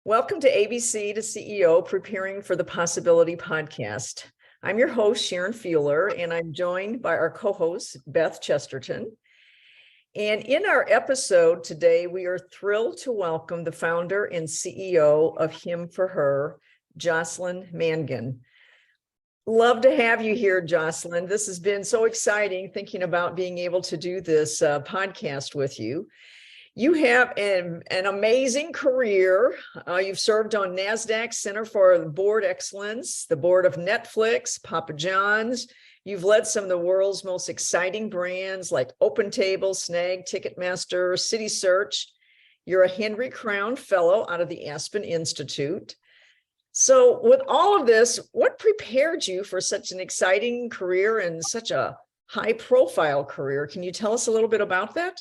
Welcome to ABC to CEO Preparing for the Possibility podcast. I'm your host, Sharon Fiehler, and I'm joined by our co-host, Beth Chesterton. And in our episode today, we are thrilled to welcome the founder and CEO of Him for Her, Jocelyn Mangan. Love to have you here, Jocelyn. This has been so exciting thinking about being able to do this podcast with you. You have an amazing career. You've served on NASDAQ Center for Board Excellence, the board of Netflix, Papa John's. You've led some of the world's most exciting brands like OpenTable, Snag, Ticketmaster, CitySearch. You're a Henry Crown Fellow out of the Aspen Institute. So with all of this, what prepared you for such an exciting career and such a high-profile career? Can you tell us a little bit about that?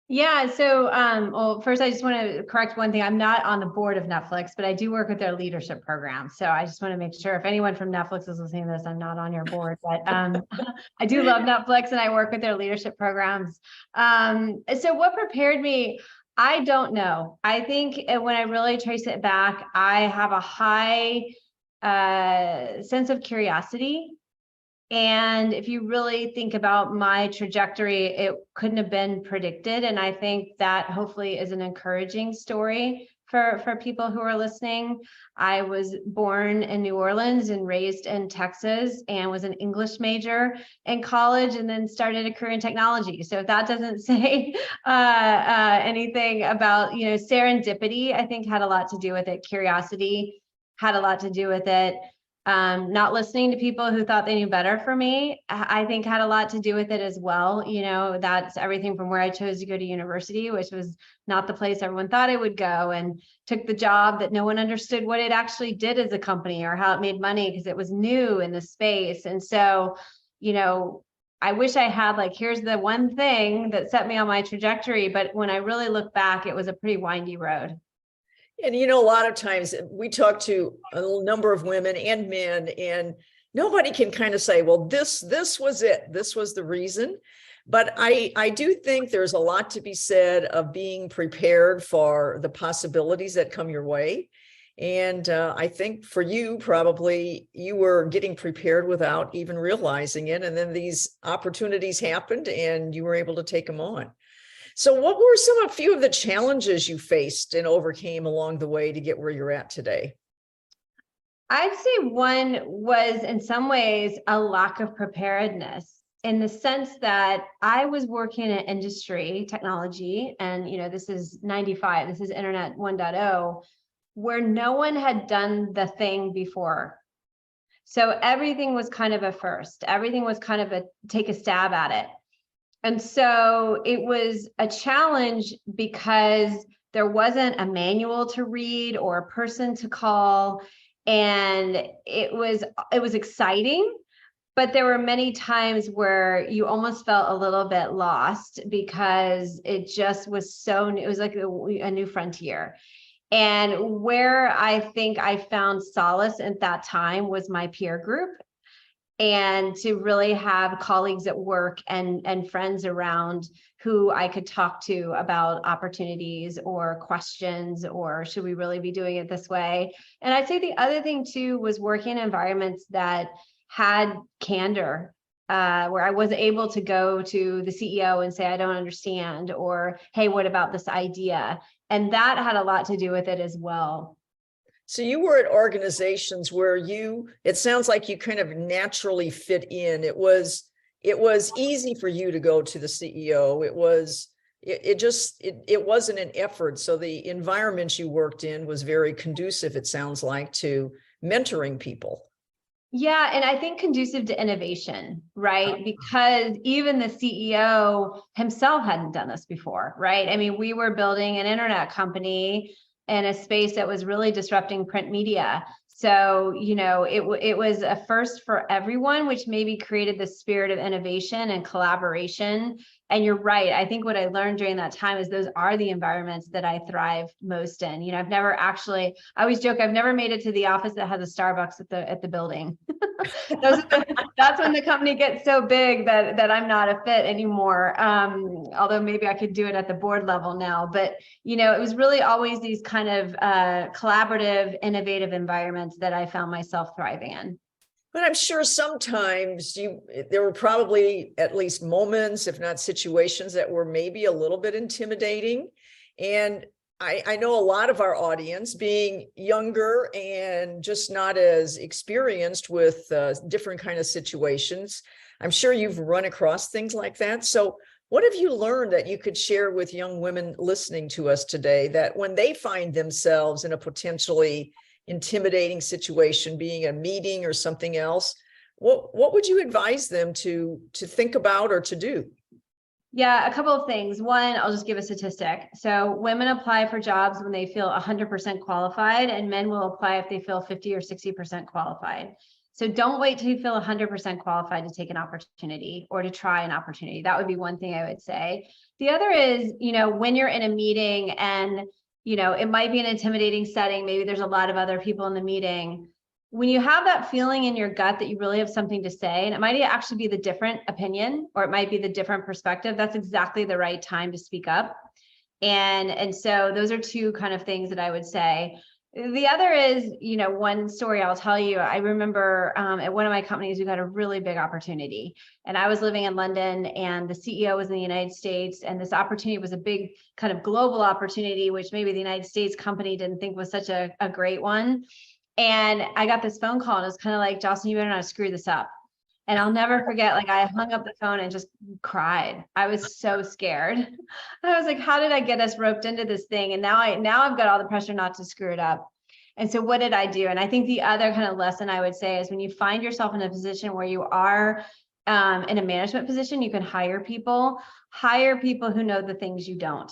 Yeah, so well, first I just want to correct one thing. I'm not on the board of Netflix, but I do work with their leadership program. So I just want to make sure if anyone from Netflix is listening to this, I'm not on your board, but I do love Netflix and I work with their leadership programs. So what prepared me? I don't know. I think when I really trace it back, I have a high sense of curiosity. And if you really think about my trajectory, it couldn't have been predicted. And I think that hopefully is an encouraging story for people who are listening. I was born in New Orleans and raised in Texas and was an English major in college and then started a career in technology. So if that doesn't say anything about, serendipity, I think had a lot to do with it. Curiosity had a lot to do with it. Not listening to people who thought they knew better for me, I think had a lot to do with it as well. That's everything from where I chose to go to university, which was not the place everyone thought I would go, and took the job that no one understood what it actually did as a company or how it made money because it was new in the space. And so, I wish I had here's the one thing that set me on my trajectory. But when I really look back, it was a pretty windy road. And, a lot of times we talk to a number of women and men, and nobody can kind of say, well, this was it. This was the reason. But I do think there's a lot to be said of being prepared for the possibilities that come your way. And I think for you, probably you were getting prepared without even realizing it. And then these opportunities happened and you were able to take them on. So what were a few of the challenges you faced and overcame along the way to get where you're at today? I'd say one was in some ways a lack of preparedness, in the sense that I was working in industry, technology, and this is 95, this is Internet 1.0, where no one had done the thing before. So everything was kind of a first. Everything was kind of take a stab at it. And so it was a challenge because there wasn't a manual to read or a person to call. And it was exciting, but there were many times where you almost felt a little bit lost because it just was so new. It was like a new frontier. And where I think I found solace at that time was my peer group, and to really have colleagues at work and friends around who I could talk to about opportunities or questions, or should we really be doing it this way? And I'd say the other thing too was working in environments that had candor, where I was able to go to the CEO and say, I don't understand, or, hey, what about this idea? And that had a lot to do with it as well. So you were at organizations where it sounds like you kind of naturally fit in. It was easy for you to go to the CEO. It wasn't an effort. So the environment you worked in was very conducive, it sounds like, to mentoring people. Yeah, and I think conducive to innovation, right? Because even the CEO himself hadn't done this before, right? I mean, we were building an internet company in a space that was really disrupting print media. So, it was a first for everyone, which maybe created the spirit of innovation and collaboration And you're right. I think what I learned during that time is those are the environments that I thrive most in. You know, I always joke, I've never made it to the office that has a Starbucks at the building. That's when the company gets so big that I'm not a fit anymore. Although maybe I could do it at the board level now, but you know, it was really always these kind of collaborative, innovative environments that I found myself thriving in. But I'm sure sometimes there were probably at least moments, if not situations, that were maybe a little bit intimidating. And I know a lot of our audience, being younger and just not as experienced with different kind of situations, I'm sure you've run across things like that. So what have you learned that you could share with young women listening to us today, that when they find themselves in a potentially intimidating situation, being a meeting or something else, what would you advise them to think about or to do? Yeah, a couple of things. One, I'll just give a statistic. So women apply for jobs when they feel 100% qualified, and men will apply if they feel 50 or 60% qualified. So don't wait till you feel 100% qualified to take an opportunity or to try an opportunity. That would be one thing I would say. The other is, you know, when you're in a meeting and, you know, it might be an intimidating setting, maybe there's a lot of other people in the meeting. When you have that feeling in your gut that you really have something to say, and it might actually be the different opinion, or it might be the different perspective, that's exactly the right time to speak up. And so those are two kind of things that I would say. The other is, you know, one story I'll tell you, I remember at one of my companies, we got a really big opportunity, and I was living in London and the CEO was in the United States. And this opportunity was a big kind of global opportunity, which maybe the United States company didn't think was such a great one. And I got this phone call and it was kind of like, Jocelyn, you better not screw this up. And I'll never forget, like I hung up the phone and just cried. I was so scared. I was like, how did I get us roped into this thing? And now I've got all the pressure not to screw it up. And so what did I do? And I think the other kind of lesson I would say is when you find yourself in a position where you are in a management position, you can hire people who know the things you don't.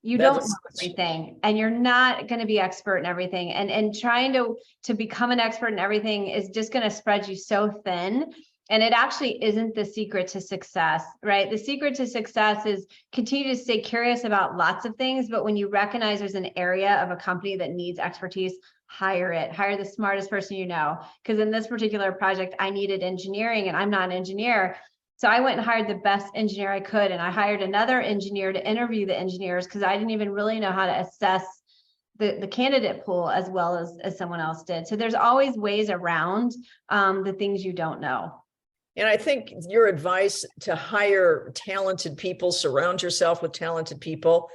You don't know everything, and you're not going to be expert in everything. And trying to become an expert in everything is just going to spread you so thin. And it actually isn't the secret to success, right? The secret to success is continue to stay curious about lots of things. But when you recognize there's an area of a company that needs expertise, hire it. Hire the smartest person you know. Because in this particular project, I needed engineering, and I'm not an engineer. So I went and hired the best engineer I could, and I hired another engineer to interview the engineers because I didn't even really know how to assess the candidate pool as well as someone else did. So there's always ways around the things you don't know. And I think your advice to hire talented people, surround yourself with talented people,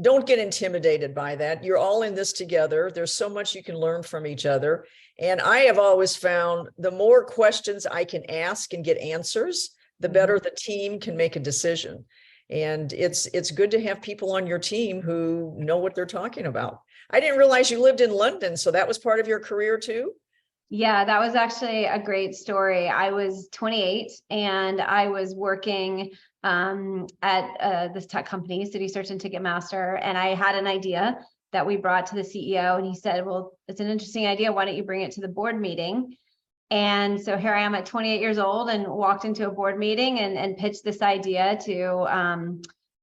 don't get intimidated by that. You're all in this together. There's so much you can learn from each other. And I have always found the more questions I can ask and get answers, the better the team can make a decision. And it's good to have people on your team who know what they're talking about. I didn't realize you lived in London, so that was part of your career too? Yeah, that was actually a great story. I was 28 and I was working at this tech company, CitySearch and Ticketmaster, and I had an idea that we brought to the CEO, and he said, well, it's an interesting idea. Why don't you bring it to the board meeting? And so here I am at 28 years old and walked into a board meeting and pitched this idea to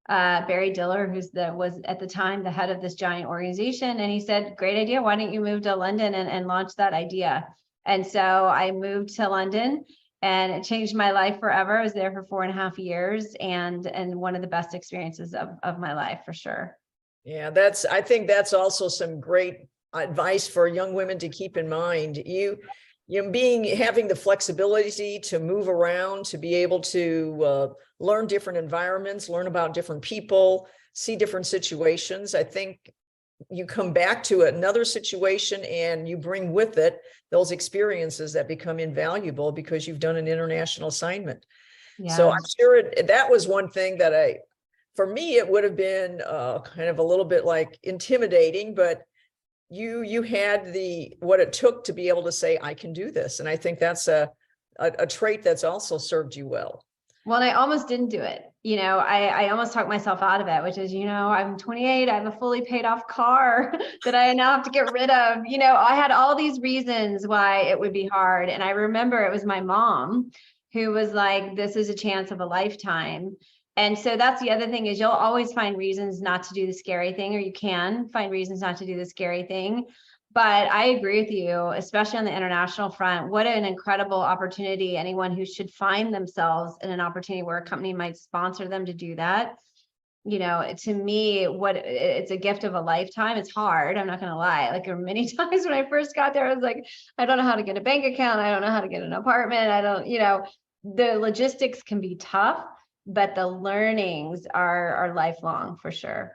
Barry Diller, was at the time the head of this giant organization. And he said, great idea. Why don't you move to London and launch that idea? And so I moved to London, and it changed my life forever. I was there for 4.5 years, and one of the best experiences of my life, for sure. Yeah, I think that's also some great advice for young women to keep in mind. Having the flexibility to move around, to be able to learn different environments, learn about different people, see different situations. I think you come back to another situation and you bring with it those experiences that become invaluable because you've done an international assignment. Yeah. So I'm sure that was one thing that for me, it would have been kind of a little bit like intimidating, but you had what it took to be able to say, I can do this. And I think that's a trait that's also served you well. Well, and I almost didn't do it. I almost talked myself out of it, which is, I'm 28, I have a fully paid off car that I now have to get rid of. I had all these reasons why it would be hard. And I remember it was my mom who was like, this is a chance of a lifetime. And so that's the other thing, is you'll always find reasons not to do the scary thing, or you can find reasons not to do the scary thing. But I agree with you, especially on the international front. What an incredible opportunity. Anyone who should find themselves in an opportunity where a company might sponsor them to do that. You know, to me, it's a gift of a lifetime. It's hard. I'm not going to lie. Like, there were many times when I first got there, I was like, I don't know how to get a bank account. I don't know how to get an apartment. I don't, the logistics can be tough, but the learnings are lifelong for sure.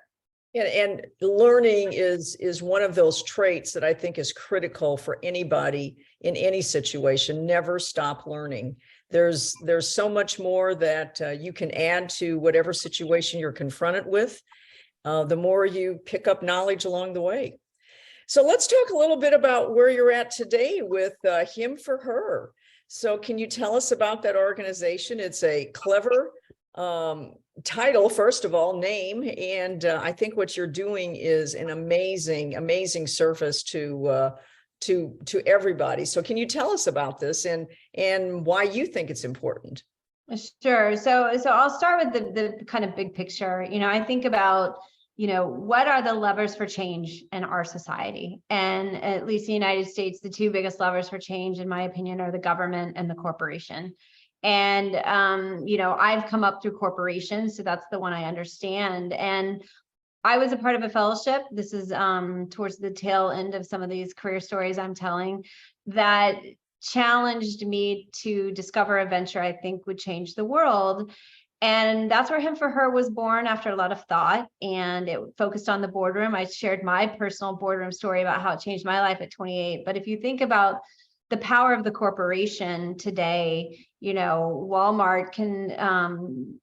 And learning is one of those traits that I think is critical for anybody in any situation. Never stop learning. There's so much more that you can add to whatever situation you're confronted with. The more you pick up knowledge along the way. So let's talk a little bit about where you're at today with Him for Her. So can you tell us about that organization? It's a clever title, first of all, name, and I think what you're doing is an amazing service to everybody. So can you tell us about this and why you think it's important? Sure. So I'll start with the kind of big picture. I think about, what are the levers for change in our society? And at least in the United States, the two biggest levers for change, in my opinion, are the government and the corporation. And, I've come up through corporations, so that's the one I understand. And I was a part of a fellowship. This is towards the tail end of some of these career stories I'm telling, that challenged me to discover a venture I think would change the world. And that's where Him for Her was born, after a lot of thought, and it focused on the boardroom. I shared my personal boardroom story about how it changed my life at 28. But if you think about the power of the corporation today, Walmart can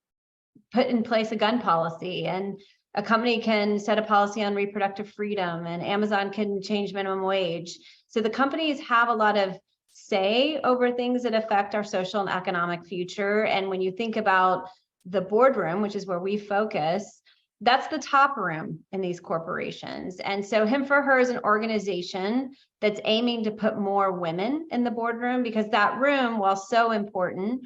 put in place a gun policy, and a company can set a policy on reproductive freedom, and Amazon can change minimum wage. So the companies have a lot of say over things that affect our social and economic future. And when you think about the boardroom, which is where we focus, that's the top room in these corporations. And so Him for Her is an organization that's aiming to put more women in the boardroom, because that room, while so important,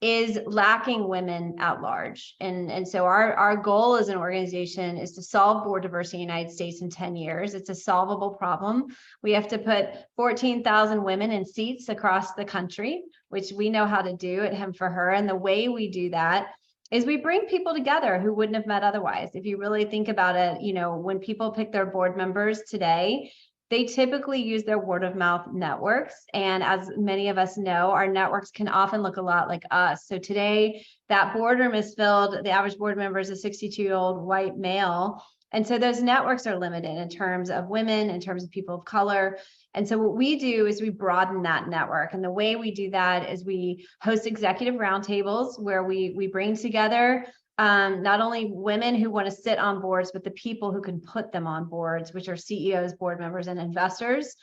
is lacking women at large. And so our goal as an organization is to solve board diversity in the United States in 10 years. It's a solvable problem. We have to put 14,000 women in seats across the country, which we know how to do at Him for Her. And the way we do that is we bring people together who wouldn't have met otherwise. If you really think about it, when people pick their board members today, they typically use their word of mouth networks. And as many of us know, our networks can often look a lot like us. So today, that boardroom is filled, the average board member is a 62-year-old white male. And so those networks are limited in terms of women, in terms of people of color. And so what we do is we broaden that network. And the way we do that is we host executive roundtables where we bring together not only women who want to sit on boards, but the people who can put them on boards, which are CEOs, board members, and investors.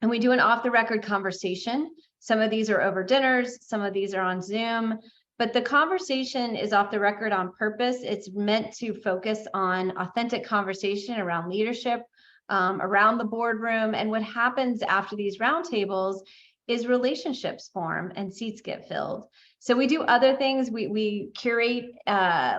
And we do an off-the-record conversation. Some of these are over dinners, some of these are on Zoom, but the conversation is off the record on purpose. It's meant to focus on authentic conversation around leadership, around the boardroom. And what happens after these roundtables is relationships form and seats get filled. So we do other things. We curate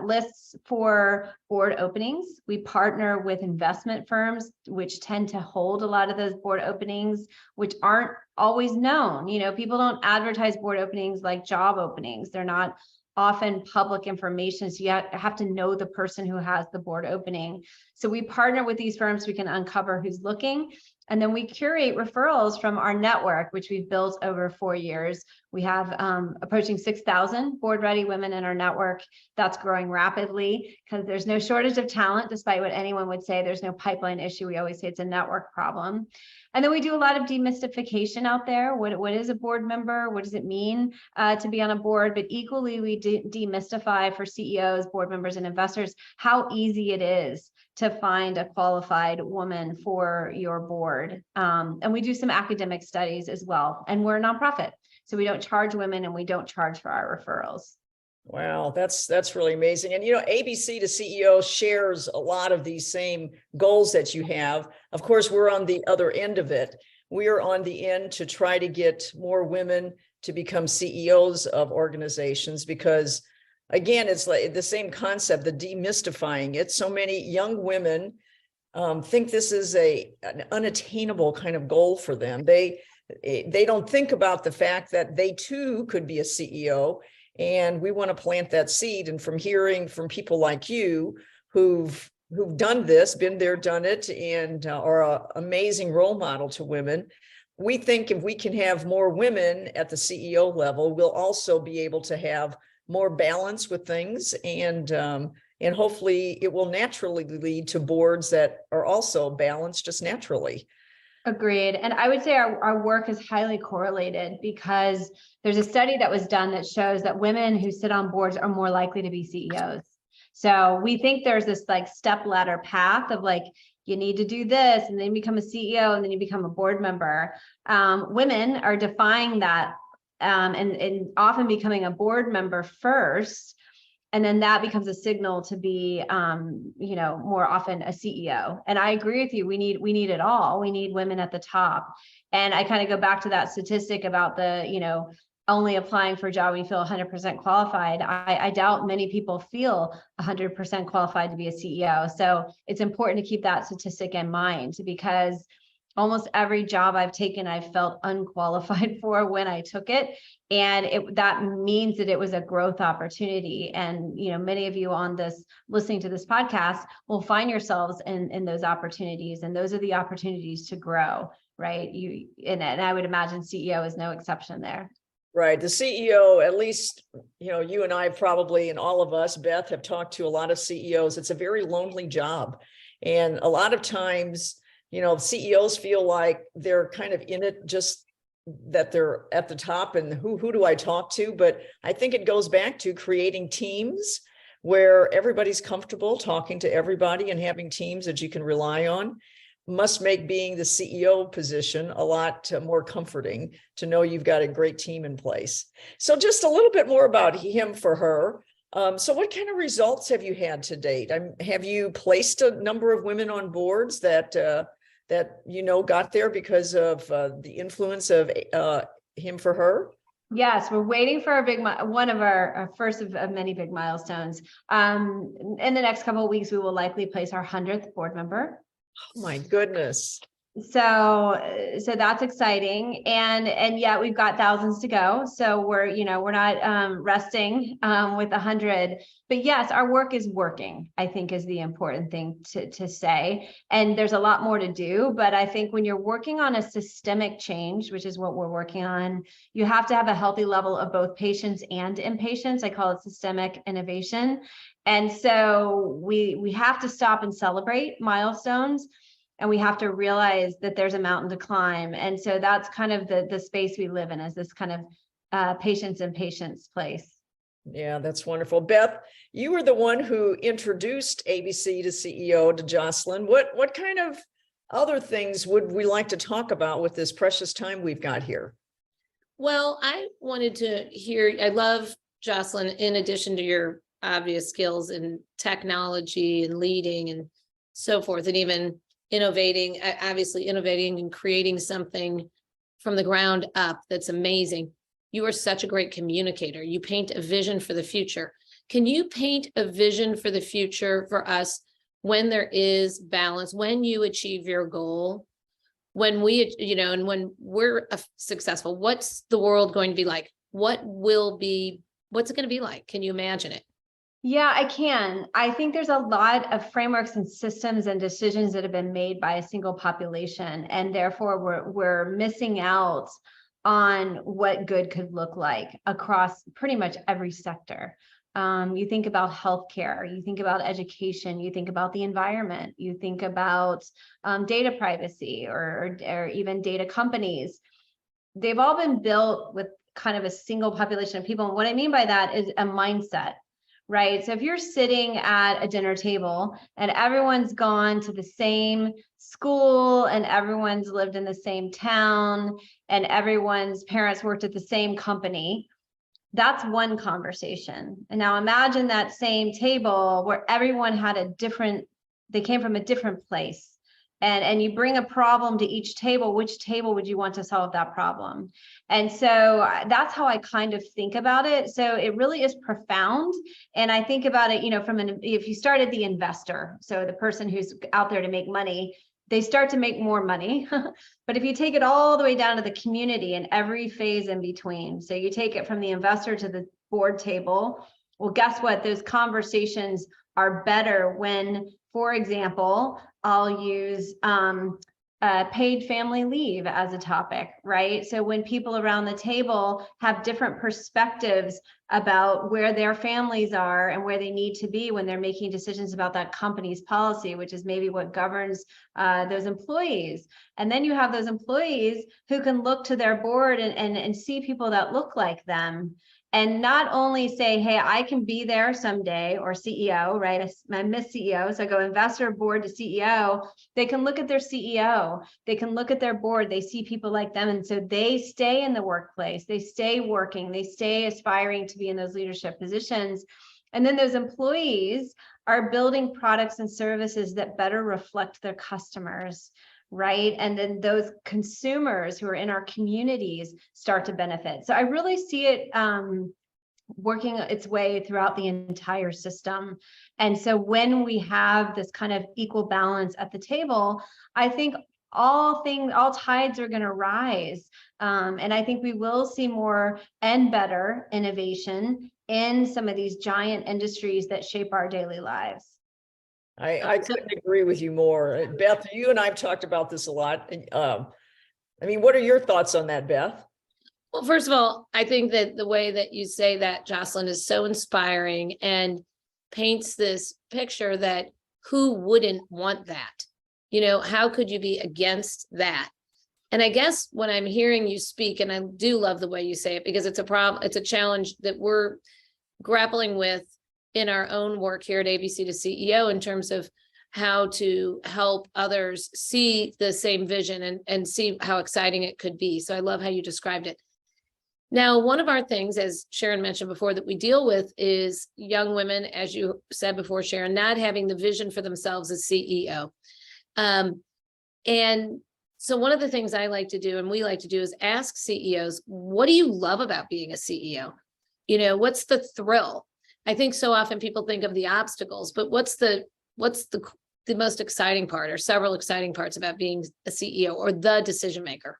lists for board openings. We partner with investment firms, which tend to hold a lot of those board openings, which aren't always known. People don't advertise board openings like job openings. They're not often public information. So you have to know the person who has the board opening. So we partner with these firms so we can uncover who's looking. And then we curate referrals from our network, which we've built over 4 years. We have approaching 6,000 board-ready women in our network. That's growing rapidly because there's no shortage of talent, despite what anyone would say. There's no pipeline issue. We always say it's a network problem. And then we do a lot of demystification out there. What is a board member? What does it mean to be on a board? But equally, we demystify for CEOs, board members, and investors how easy it is to find a qualified woman for your board. And we do some academic studies as well. And we're a nonprofit, so we don't charge women and we don't charge for our referrals. Wow, that's really amazing. And ABC to CEO shares a lot of these same goals that you have. Of course, we're on the other end of it. We are on the end to try to get more women to become CEOs of organizations, because again, it's like the same concept, the demystifying it. So many young women think this is an unattainable kind of goal for them. They don't think about the fact that they too could be a CEO. And we want to plant that seed. And from hearing from people like you who've done this, been there, done it, and are an amazing role model to women, we think if we can have more women at the CEO level, we'll also be able to have more balance with things, and hopefully it will naturally lead to boards that are also balanced just naturally. Agreed. And I would say our work is highly correlated, because there's a study that was done that shows that women who sit on boards are more likely to be CEOs. So we think there's this like step ladder path of like, you need to do this and then become a CEO and then you become a board member. Women are defying that and often becoming a board member first. And then that becomes a signal to be, more often a CEO. And I agree with you. We need it all. We need women at the top. And I kind of go back to that statistic about the, only applying for a job when you feel 100% qualified. I doubt many people feel 100% qualified to be a CEO. So it's important to keep that statistic in mind, because almost every job I've taken, I felt unqualified for when I took it. And that means that it was a growth opportunity. And, many of you on this, listening to this podcast, will find yourselves in those opportunities. And those are the opportunities to grow, right? And I would imagine CEO is no exception there. Right. The CEO, at least, you and I probably, and all of us, Beth, have talked to a lot of CEOs. It's a very lonely job. And a lot of times, CEOs feel like they're kind of in it, just that they're at the top and who do I talk to? But I think it goes back to creating teams where everybody's comfortable talking to everybody, and having teams that you can rely on must make being the CEO position a lot more comforting, to know you've got a great team in place. So just a little bit more about him for her. So what kind of results have you had to date? Have you placed a number of women on boards that got there because of the influence of him for her? Yes, we're waiting for one of our first of many big milestones. In the next couple of weeks, we will likely place our 100th board member. Oh my goodness. So that's exciting. And yet we've got thousands to go. So we're not resting with 100, but yes, our work is working, I think, is the important thing to say. And there's a lot more to do, but I think when you're working on a systemic change, which is what we're working on, you have to have a healthy level of both patience and impatience. I call it systemic innovation. And so we have to stop and celebrate milestones, and we have to realize that there's a mountain to climb. And so that's kind of the space we live in, is this kind of patience and patience place. Yeah, that's wonderful. Beth, you were the one who introduced ABC to CEO to Jocelyn. What kind of other things would we like to talk about with this precious time we've got here? Well, I wanted to hear, I love, Jocelyn, in addition to your obvious skills in technology and leading and so forth, and even innovating and creating something from the ground up that's amazing. You are such a great communicator. You paint a vision for the future. Can you paint a vision for the future for us when there is balance, when you achieve your goal, when we, and when we're successful? What's the world going to be like? What's it going to be like? Can you imagine it? Yeah, I can. I think there's a lot of frameworks and systems and decisions that have been made by a single population, and therefore we're missing out on what good could look like across pretty much every sector. You think about healthcare, you think about education, you think about the environment, you think about data privacy or even data companies. They've all been built with kind of a single population of people. And what I mean by that is a mindset. Right. So if you're sitting at a dinner table and everyone's gone to the same school and everyone's lived in the same town and everyone's parents worked at the same company, that's one conversation. And now imagine that same table where everyone had they came from a different place. and you bring a problem to each table, which table would you want to solve that problem? And so that's how I kind of think about it. So it really is profound. And I think about it, if you started the investor, so the person who's out there to make money, they start to make more money. But if you take it all the way down to the community and every phase in between, so you take it from the investor to the board table, well, guess what? Those conversations are better when, for example, I'll use paid family leave as a topic, right? So when people around the table have different perspectives about where their families are and where they need to be when they're making decisions about that company's policy, which is maybe what governs those employees. And then you have those employees who can look to their board and see people that look like them. And not only say, hey, I can be there someday, or CEO, right? I miss CEO. So I go investor, board to CEO. They can look at their CEO. They can look at their board. They see people like them. And so they stay in the workplace. They stay working. They stay aspiring to be in those leadership positions. And then those employees are building products and services that better reflect their customers, right? And then those consumers who are in our communities start to benefit. So I really see it working its way throughout the entire system. And so when we have this kind of equal balance at the table, I think all tides are going to rise. And I think we will see more and better innovation in some of these giant industries that shape our daily lives. I couldn't agree with you more. Beth, you and I have talked about this a lot. What are your thoughts on that, Beth? Well, first of all, I think that the way that you say that, Jocelyn, is so inspiring and paints this picture that who wouldn't want that? How could you be against that? And I guess when I'm hearing you speak, and I do love the way you say it, because it's a problem, it's a challenge that we're grappling with in our own work here at ABC to CEO in terms of how to help others see the same vision and see how exciting it could be. So I love how you described it. Now, one of our things, as Sharon mentioned before, that we deal with is young women, as you said before, Sharon, not having the vision for themselves as CEO. And so one of the things I like to do, and we like to do, is ask CEOs, what do you love about being a CEO? What's the thrill? I think so often people think of the obstacles, but what's the most exciting part, or several exciting parts about being a CEO or the decision maker?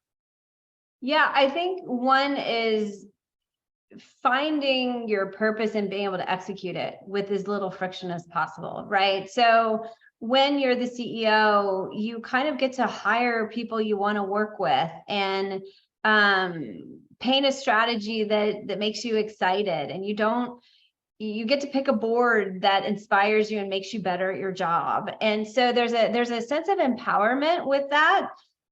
Yeah, I think one is finding your purpose and being able to execute it with as little friction as possible, right? So when you're the CEO, you kind of get to hire people you want to work with and paint a strategy that makes you excited, and you get to pick a board that inspires you and makes you better at your job. And so there's a sense of empowerment with that.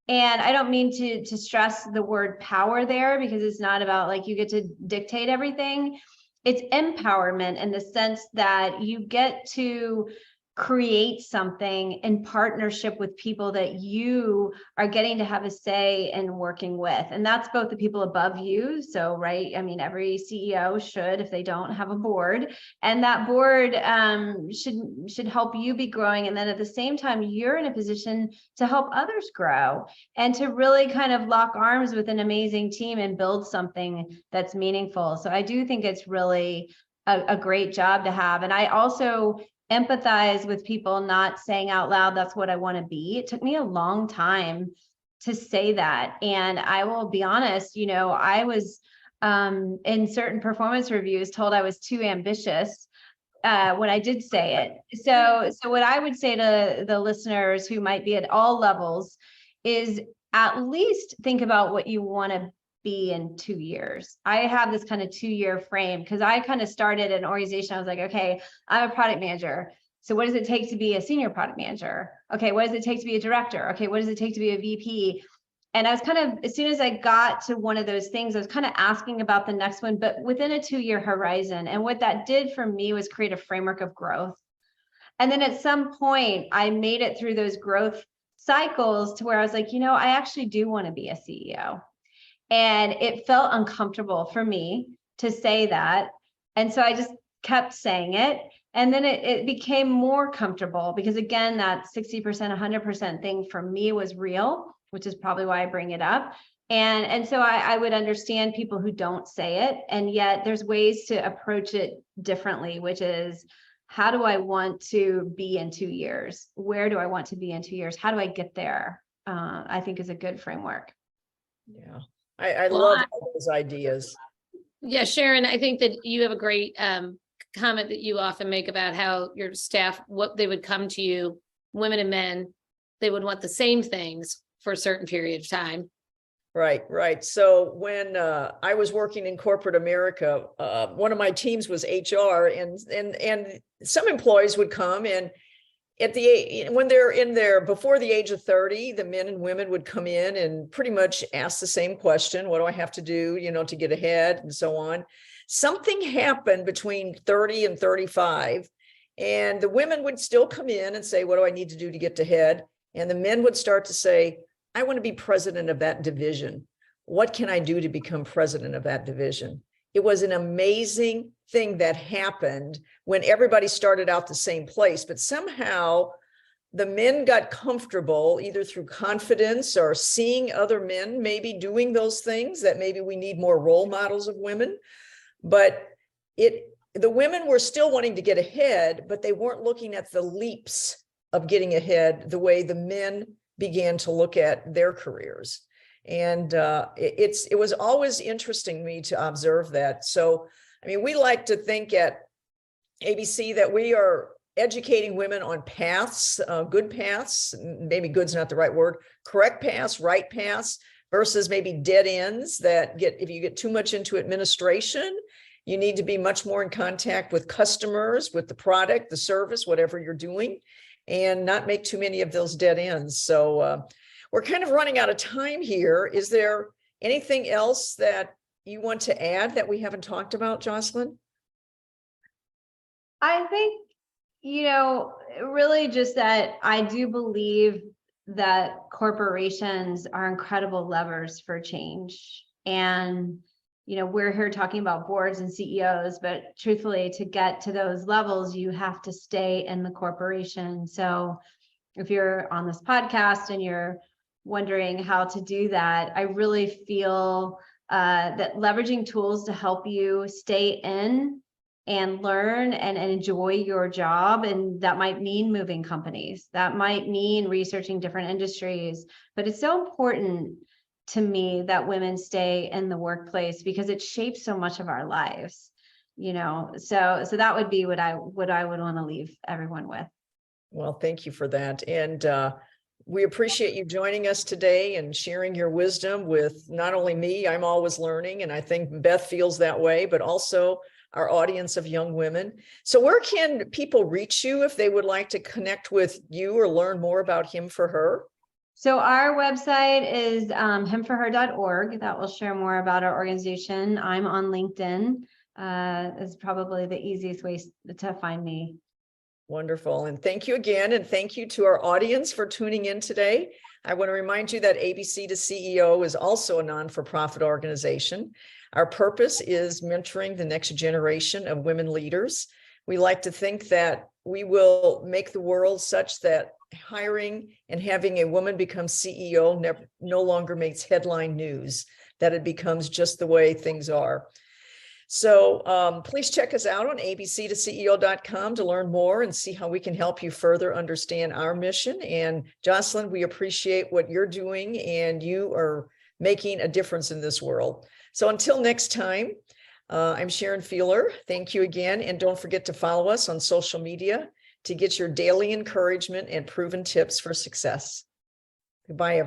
And I don't mean to stress the word power there, because it's not about like you get to dictate everything. It's empowerment in the sense that you get to create something in partnership with people that you are getting to have a say in working with. And that's both the people above you. So, right, every CEO should, if they don't, have a board, and that board should help you be growing. And then at the same time, you're in a position to help others grow and to really kind of lock arms with an amazing team and build something that's meaningful. So I do think it's really a great job to have. And I also empathize with people not saying out loud, that's what I want to be. It took me a long time to say that. And I will be honest, I was in certain performance reviews told I was too ambitious when I did say it. So what I would say to the listeners who might be at all levels is at least think about what you want to be in 2 years. I have this kind of 2-year frame because I kind of started an organization. I was like, okay, I'm a product manager. So what does it take to be a senior product manager? Okay, what does it take to be a director? Okay, what does it take to be a VP? And I was kind of, as soon as I got to one of those things, I was kind of asking about the next one, but within a 2-year horizon. And what that did for me was create a framework of growth. And then at some point, I made it through those growth cycles to where I was like, I actually do want to be a CEO. And it felt uncomfortable for me to say that. And so I just kept saying it. And then it became more comfortable because again, that 60%, 100% thing for me was real, which is probably why I bring it up. And so I would understand people who don't say it, and yet there's ways to approach it differently, which is, how do I want to be in 2 years? Where do I want to be in 2 years? How do I get there? I think is a good framework. Yeah, I love all those ideas. Yeah, Sharon, I think that you have a great comment that you often make about how your staff, what they would come to you, women and men, they would want the same things for a certain period of time. Right, right. So when I was working in corporate America, one of my teams was HR, and some employees would come, and when they're in there before the age of 30, the men and women would come in and pretty much ask the same question: what do I have to do, to get ahead, and so on. Something happened between 30 and 35, and the women would still come in and say, what do I need to do to get ahead? And the men would start to say, I want to be president of that division. What can I do to become president of that division? It was an amazing thing that happened when everybody started out the same place, but somehow the men got comfortable either through confidence or seeing other men maybe doing those things, that maybe we need more role models of women. But the women were still wanting to get ahead, but they weren't looking at the leaps of getting ahead the way the men began to look at their careers. And it was always interesting to me to observe that. So, I mean, we like to think at ABC that we are educating women on paths, good paths, maybe good's not the right word, correct paths, right paths, versus maybe dead ends that if you get too much into administration, you need to be much more in contact with customers, with the product, the service, whatever you're doing, and not make too many of those dead ends. So we're kind of running out of time here. Is there anything else that you want to add that we haven't talked about, Jocelyn? I think, really just that I do believe that corporations are incredible levers for change. And, we're here talking about boards and CEOs, but truthfully, to get to those levels, you have to stay in the corporation. So if you're on this podcast and you're wondering how to do that, I really feel that leveraging tools to help you stay in and learn and enjoy your job. And that might mean moving companies. That might mean researching different industries. But it's so important to me that women stay in the workplace because it shapes so much of our lives. So that would be what I would want to leave everyone with. Well, thank you for that. And we appreciate you joining us today and sharing your wisdom with not only me, I'm always learning, and I think Beth feels that way, but also our audience of young women. So where can people reach you if they would like to connect with you or learn more about Him for Her? So our website is himforher.org. That will share more about our organization. I'm on LinkedIn. Is probably the easiest way to find me. Wonderful. And thank you again. And thank you to our audience for tuning in today. I want to remind you that ABC to CEO is also a non-for-profit organization. Our purpose is mentoring the next generation of women leaders. We like to think that we will make the world such that hiring and having a woman become CEO no longer makes headline news, that it becomes just the way things are. So please check us out on abctoceo.com to learn more and see how we can help you further understand our mission. And Jocelyn, we appreciate what you're doing, and you are making a difference in this world. So until next time, I'm Sharon Fiehler. Thank you again. And don't forget to follow us on social media to get your daily encouragement and proven tips for success. Goodbye, everyone.